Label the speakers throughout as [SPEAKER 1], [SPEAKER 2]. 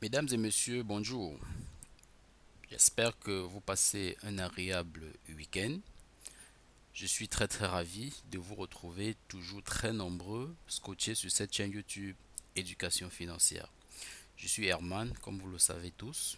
[SPEAKER 1] Mesdames et messieurs, bonjour. J'espère que vous passez un agréable week-end. Je suis très ravi de vous retrouver toujours très nombreux scotchés sur cette chaîne YouTube Éducation financière. Je suis Herman, comme vous le savez tous.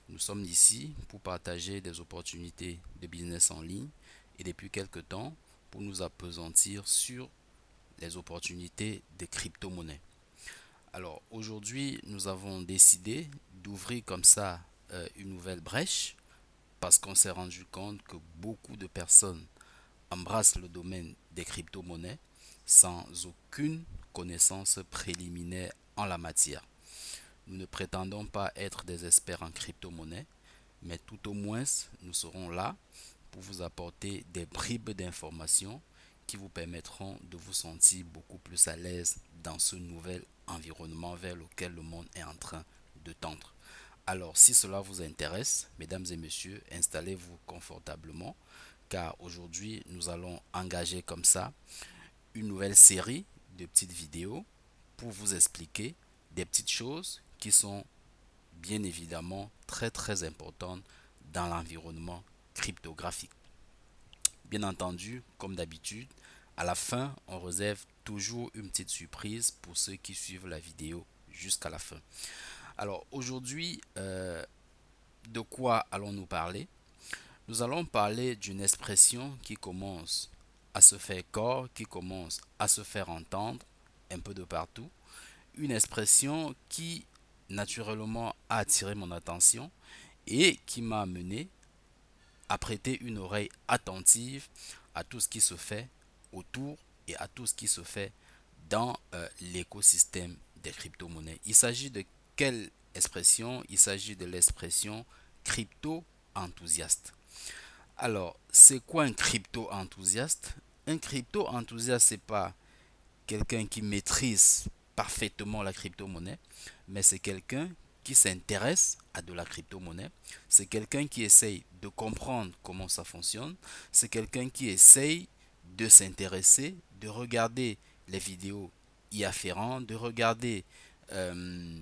[SPEAKER 1] Nous sommes ici pour partager des opportunités de business en ligne et depuis quelques temps pour nous appesantir sur les opportunités de crypto-monnaies. Alors aujourd'hui, nous avons décidé d'ouvrir comme ça une nouvelle brèche parce qu'on s'est rendu compte que beaucoup de personnes embrassent le domaine des crypto-monnaies sans aucune connaissance préliminaire en la matière. Nous ne prétendons pas être des experts en crypto-monnaie, mais tout au moins nous serons là pour vous apporter des bribes d'informations qui vous permettront de vous sentir beaucoup plus à l'aise dans ce nouvel environnement vers lequel le monde est en train de tendre. Alors, si cela vous intéresse, mesdames et messieurs, installez-vous confortablement, car aujourd'hui, nous allons engager comme ça une nouvelle série de petites vidéos pour vous expliquer des petites choses qui sont bien évidemment très importantes dans l'environnement cryptographique. Bien entendu, comme d'habitude, à la fin, on réserve toujours une petite surprise pour ceux qui suivent la vidéo jusqu'à la fin. Alors aujourd'hui, de quoi allons-nous parler? Nous allons parler d'une expression qui commence à se faire corps, qui commence à se faire entendre un peu de partout. Une expression qui naturellement a attiré mon attention et qui m'a amené à prêter une oreille attentive à tout ce qui se fait autour et à tout ce qui se fait dans l'écosystème des crypto-monnaies. Il s'agit de quelle expression? Il s'agit de l'expression crypto-enthousiaste. Alors, c'est quoi un crypto-enthousiaste? Un crypto-enthousiaste, c'est pas quelqu'un qui maîtrise parfaitement la crypto-monnaie, mais c'est quelqu'un qui s'intéresse à de la crypto-monnaie. C'est quelqu'un qui essaye de comprendre comment ça fonctionne. C'est quelqu'un qui essaye de s'intéresser, de regarder les vidéos y afférentes, de regarder euh,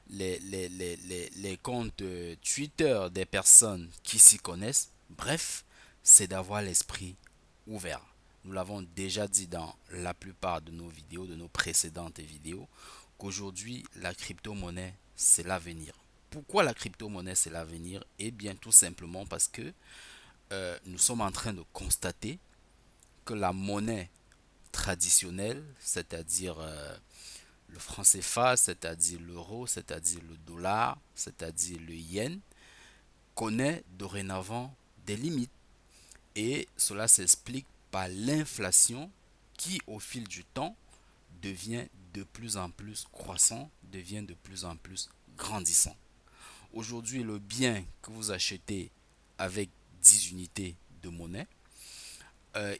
[SPEAKER 1] les comptes Twitter des personnes qui s'y connaissent. Bref, c'est d'avoir l'esprit ouvert. Nous l'avons déjà dit dans la plupart de nos vidéos, de nos précédentes vidéos, qu'aujourd'hui, la crypto-monnaie, c'est l'avenir. Pourquoi la crypto-monnaie, c'est l'avenir? Eh bien, tout simplement parce que nous sommes en train de constater que la monnaie traditionnelle, c'est-à-dire le franc CFA, c'est-à-dire l'euro, c'est-à-dire le dollar, c'est-à-dire le yen, connaît dorénavant des limites. Et cela s'explique par l'inflation qui, au fil du temps, devient de plus en plus croissant, devient de plus en plus grandissant. Aujourd'hui, le bien que vous achetez avec 10 unités de monnaie,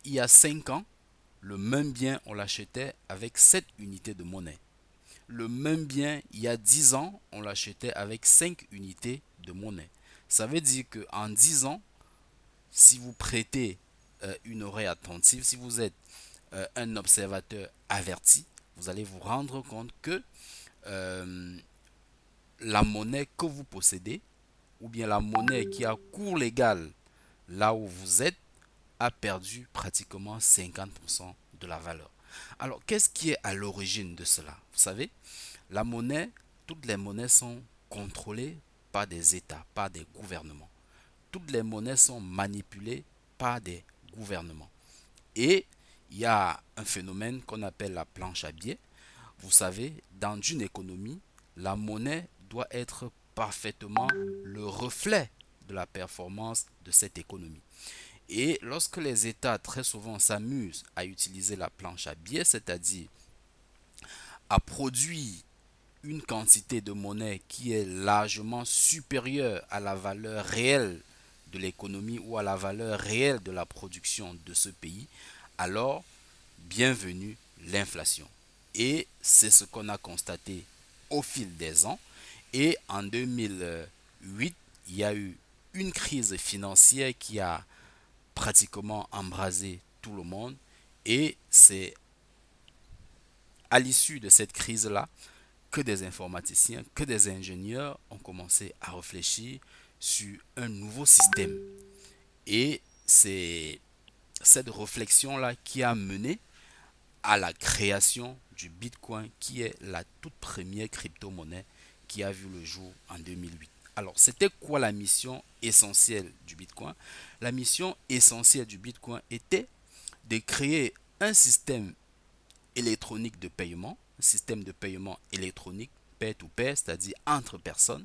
[SPEAKER 1] il y a 5 ans, le même bien, on l'achetait avec 7 unités de monnaie. Le même bien, il y a 10 ans, on l'achetait avec 5 unités de monnaie. Ça veut dire qu'en 10 ans, si vous prêtez une oreille attentive, si vous êtes un observateur averti, vous allez vous rendre compte que euh, la monnaie que vous possédez, ou bien la monnaie qui a cours légal là où vous êtes, a perdu pratiquement 50% de la valeur. Alors, qu'est-ce qui est à l'origine de cela? Vous savez, la monnaie, toutes les monnaies sont contrôlées par des États, par des gouvernements. Toutes les monnaies sont manipulées par des gouvernements. Et il y a un phénomène qu'on appelle la planche à billets. Vous savez, dans une économie, la monnaie doit être parfaitement le reflet de la performance de cette économie. Et lorsque les États très souvent s'amusent à utiliser la planche à billets, c'est-à-dire à produire une quantité de monnaie qui est largement supérieure à la valeur réelle de l'économie ou à la valeur réelle de la production de ce pays, alors bienvenue l'inflation. Et c'est ce qu'on a constaté au fil des ans. Et en 2008, il y a eu une crise financière qui a pratiquement embrasé tout le monde. Et c'est à l'issue de cette crise-là que des informaticiens, que des ingénieurs ont commencé à réfléchir sur un nouveau système. Et c'est cette réflexion-là qui a mené à la création du Bitcoin, qui est la toute première crypto-monnaie qui a vu le jour en 2008. Alors, c'était quoi la mission essentielle du Bitcoin? La mission essentielle du Bitcoin était de créer un système électronique de paiement, un système de paiement électronique pair-to-pair, c'est-à-dire entre personnes,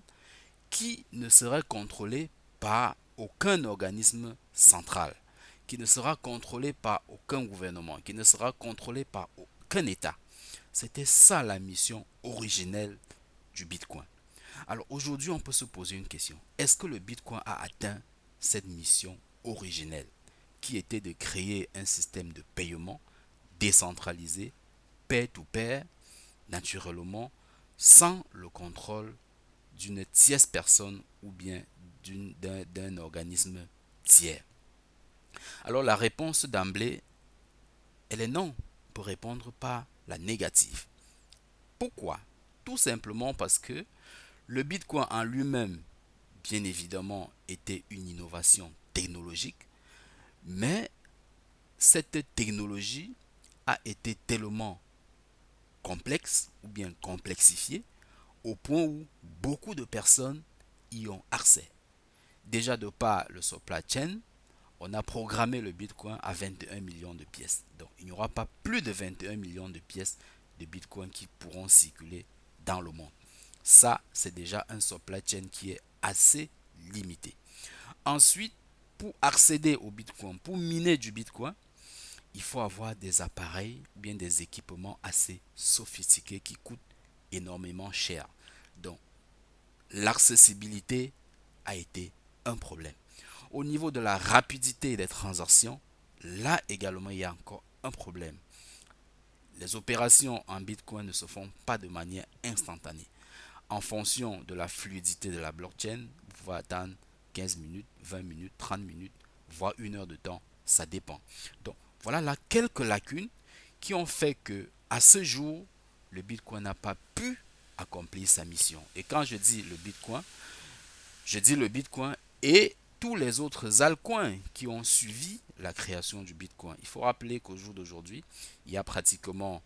[SPEAKER 1] qui ne serait contrôlé par aucun organisme central, qui ne sera contrôlé par aucun gouvernement, qui ne sera contrôlé par aucun État. C'était ça la mission originelle du Bitcoin. Alors aujourd'hui, on peut se poser une question. Est-ce que le Bitcoin a atteint cette mission originelle qui était de créer un système de paiement décentralisé, pair-to-pair, naturellement, sans le contrôle d'une tierce personne ou bien d'un organisme tiers? Alors la réponse d'emblée, elle est non, pour répondre par la négative. Pourquoi? Tout simplement parce que le Bitcoin en lui-même, bien évidemment, était une innovation technologique, mais cette technologie a été tellement complexe ou bien complexifiée au point où beaucoup de personnes y ont accès. Déjà de par le supply chain, on a programmé le Bitcoin à 21 millions de pièces. Donc il n'y aura pas plus de 21 millions de pièces de Bitcoin qui pourront circuler dans le monde. Ça, c'est déjà un supply chain qui est assez limité. Ensuite, pour accéder au Bitcoin, pour miner du Bitcoin, il faut avoir des appareils ou bien des équipements assez sophistiqués qui coûtent énormément cher. Donc, l'accessibilité a été un problème. Au niveau de la rapidité des transactions, là également, il y a encore un problème. Les opérations en Bitcoin ne se font pas de manière instantanée. En fonction de la fluidité de la blockchain, vous pouvez attendre 15 minutes, 20 minutes, 30 minutes, voire 1 heure de temps, ça dépend. Donc voilà là quelques lacunes qui ont fait que à ce jour, le Bitcoin n'a pas pu accomplir sa mission. Et quand je dis le Bitcoin et tous les autres altcoins qui ont suivi la création du Bitcoin. Il faut rappeler qu'au jour d'aujourd'hui, il y a pratiquement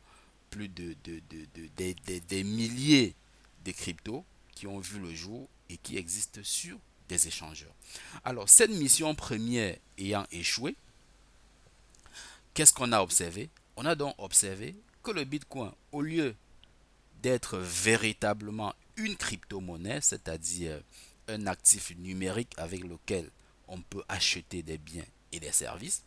[SPEAKER 1] plus des milliers de cryptos qui ont vu le jour et qui existent sur des échangeurs. Alors, cette mission première ayant échoué, qu'est-ce qu'on a observé? On a donc observé que le Bitcoin, au lieu d'être véritablement une crypto-monnaie, c'est-à-dire un actif numérique avec lequel on peut acheter des biens et des services,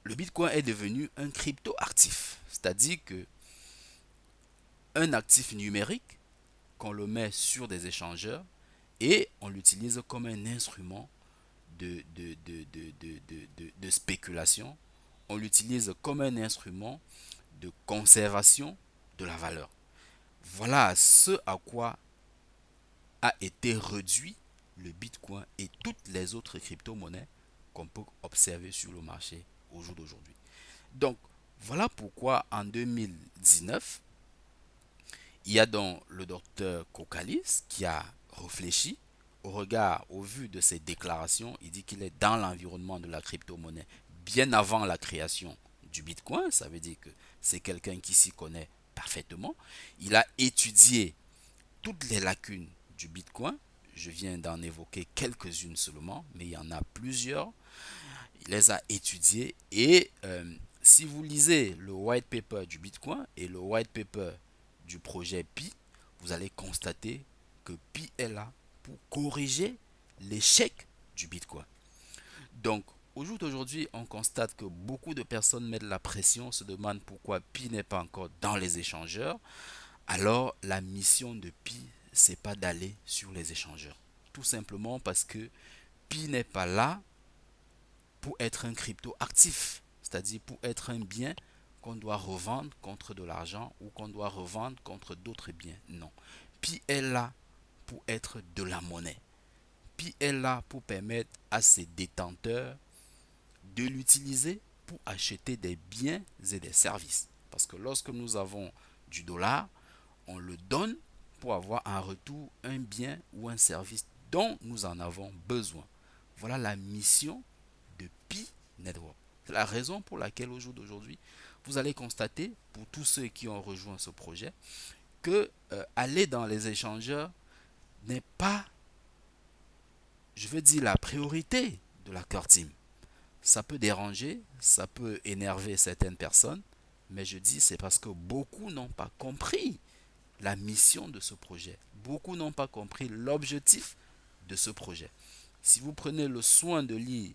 [SPEAKER 1] le Bitcoin est devenu un crypto-actif. C'est-à-dire que un actif numérique qu'on le met sur des échangeurs et on l'utilise comme un instrument de spéculation. On l'utilise comme un instrument de conservation de la valeur. Voilà ce à quoi a été réduit le Bitcoin et toutes les autres crypto-monnaies qu'on peut observer sur le marché au jour d'aujourd'hui. Donc, voilà pourquoi en 2019, il y a donc le docteur Kokalis qui a réfléchi au vu de ses déclarations. Il dit qu'il est dans l'environnement de la crypto-monnaie bien avant la création du Bitcoin. Ça veut dire que c'est quelqu'un qui s'y connaît parfaitement. Il a étudié toutes les lacunes du Bitcoin. Je viens d'en évoquer quelques-unes seulement, mais il y en a plusieurs. Il les a étudiées et si vous lisez le white paper du Bitcoin et le white paper du projet Pi, vous allez constater que Pi est là pour corriger l'échec du Bitcoin. Donc, au jour d'aujourd'hui, on constate que beaucoup de personnes mettent la pression, se demandent pourquoi Pi n'est pas encore dans les échangeurs. Alors, la mission de Pi, c'est pas d'aller sur les échangeurs. Tout simplement parce que Pi n'est pas là pour être un crypto actif, c'est-à-dire pour être un bien qu'on doit revendre contre de l'argent ou qu'on doit revendre contre d'autres biens. Non. Pi est là pour être de la monnaie. Pi est là pour permettre à ses détenteurs de l'utiliser pour acheter des biens et des services. Parce que lorsque nous avons du dollar, on le donne pour avoir en retour un bien ou un service dont nous en avons besoin. Voilà la mission de Pi Network. C'est la raison pour laquelle au jour d'aujourd'hui, vous allez constater, pour tous ceux qui ont rejoint ce projet, que aller dans les échangeurs n'est pas, je veux dire, la priorité de la core team. Ça peut déranger, ça peut énerver certaines personnes, mais je dis c'est parce que beaucoup n'ont pas compris la mission de ce projet. Beaucoup n'ont pas compris l'objectif de ce projet. Si vous prenez le soin de lire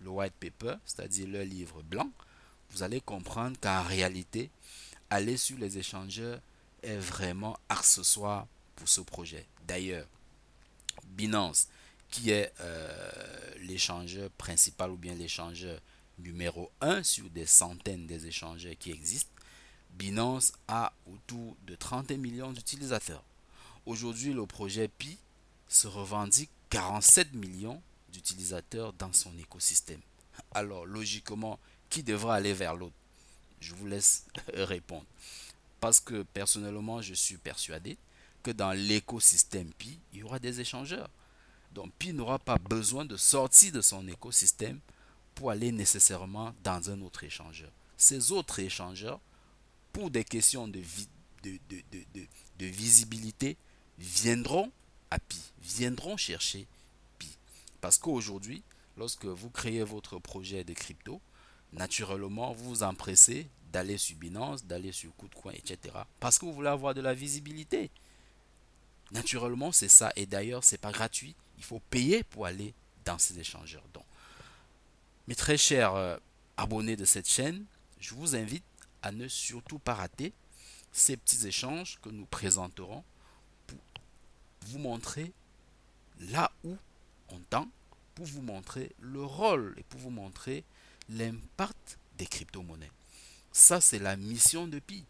[SPEAKER 1] le white paper, c'est-à-dire le livre blanc, vous allez comprendre qu'en réalité, aller sur les échangeurs est vraiment accessoire pour ce projet. D'ailleurs, Binance, qui est l'échangeur principal ou bien l'échangeur numéro un sur des centaines des échangeurs qui existent, Binance a autour de 31 millions d'utilisateurs. Aujourd'hui, le projet Pi se revendique 47 millions d'utilisateurs dans son écosystème. Alors, logiquement, qui devra aller vers l'autre? Je vous laisse répondre. Parce que personnellement, je suis persuadé que dans l'écosystème Pi, il y aura des échangeurs. Donc Pi n'aura pas besoin de sortir de son écosystème pour aller nécessairement dans un autre échangeur. Ces autres échangeurs, pour des questions de visibilité, viendront à Pi, viendront chercher Pi. Parce qu'aujourd'hui, lorsque vous créez votre projet de crypto, naturellement, vous vous empressez d'aller sur Binance, d'aller sur Kucoin, etc. Parce que vous voulez avoir de la visibilité. Naturellement, c'est ça. Et d'ailleurs, c'est pas gratuit. Il faut payer pour aller dans ces échangeurs. Donc, mes très chers abonnés de cette chaîne, je vous invite à ne surtout pas rater ces petits échanges que nous présenterons pour vous montrer là où on tend, pour vous montrer le rôle et pour vous montrer l'impact des crypto-monnaies. Ça, c'est la mission de Pi.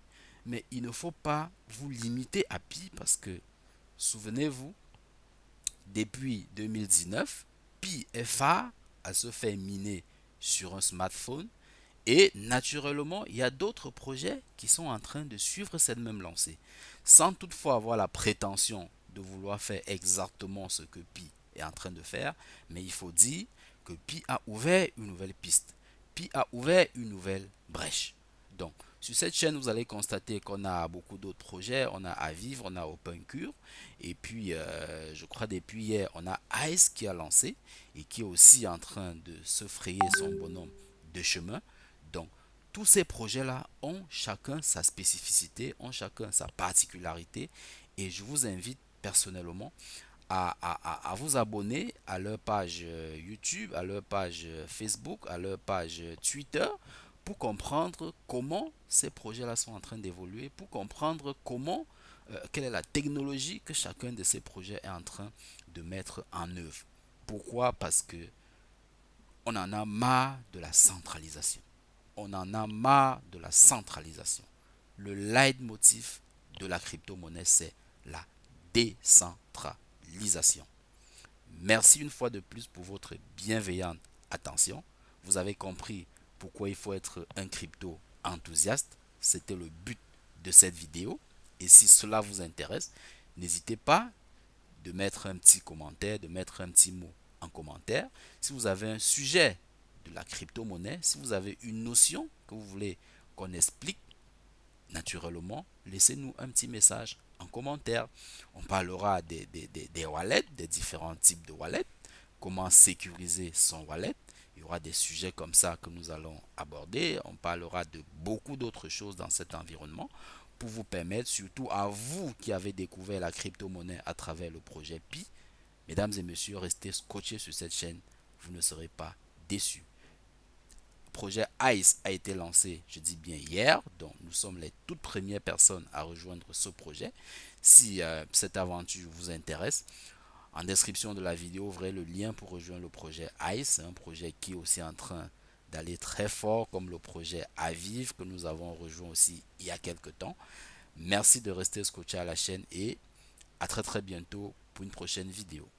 [SPEAKER 1] Mais il ne faut pas vous limiter à Pi parce que, souvenez-vous, depuis 2019, Pi est phare à se faire miner sur un smartphone et naturellement, il y a d'autres projets qui sont en train de suivre cette même lancée, sans toutefois avoir la prétention de vouloir faire exactement ce que Pi est en train de faire, mais il faut dire que Pi a ouvert une nouvelle piste, Pi a ouvert une nouvelle brèche. Donc, sur cette chaîne, vous allez constater qu'on a beaucoup d'autres projets. On a Aviv, on a OpenCure. Et puis, je crois depuis hier, on a Ice qui a lancé et qui est aussi en train de se frayer son bonhomme de chemin. Donc, tous ces projets-là ont chacun sa spécificité, ont chacun sa particularité. Et je vous invite personnellement à vous abonner à leur page YouTube, à leur page Facebook, à leur page Twitter pour comprendre comment ces projets-là sont en train d'évoluer, pour comprendre comment, quelle est la technologie que chacun de ces projets est en train de mettre en œuvre. Pourquoi? Parce que on en a marre de la centralisation. On en a marre de la centralisation. Le leitmotiv de la crypto-monnaie, c'est la décentralisation. Merci une fois de plus pour votre bienveillante attention. Vous avez compris pourquoi il faut être un crypto enthousiaste. C'était le but de cette vidéo. Et si cela vous intéresse, n'hésitez pas de mettre un petit commentaire, de mettre un petit mot en commentaire. Si vous avez un sujet de la crypto-monnaie, si vous avez une notion que vous voulez qu'on explique, naturellement, laissez-nous un petit message en commentaire. On parlera des wallets, des différents types de wallets, comment sécuriser son wallet. Il y aura des sujets comme ça que nous allons aborder. On parlera de beaucoup d'autres choses dans cet environnement pour vous permettre, surtout à vous qui avez découvert la crypto-monnaie à travers le projet Pi, mesdames et messieurs, restez scotchés sur cette chaîne. Vous ne serez pas déçus. Le projet ICE a été lancé, je dis bien hier, donc nous sommes les toutes premières personnes à rejoindre ce projet. Si cette aventure vous intéresse, en description de la vidéo, vous verrez le lien pour rejoindre le projet ICE, un projet qui est aussi en train d'aller très fort, comme le projet Aviv que nous avons rejoint aussi il y a quelques temps. Merci de rester scotché à la chaîne et à très bientôt pour une prochaine vidéo.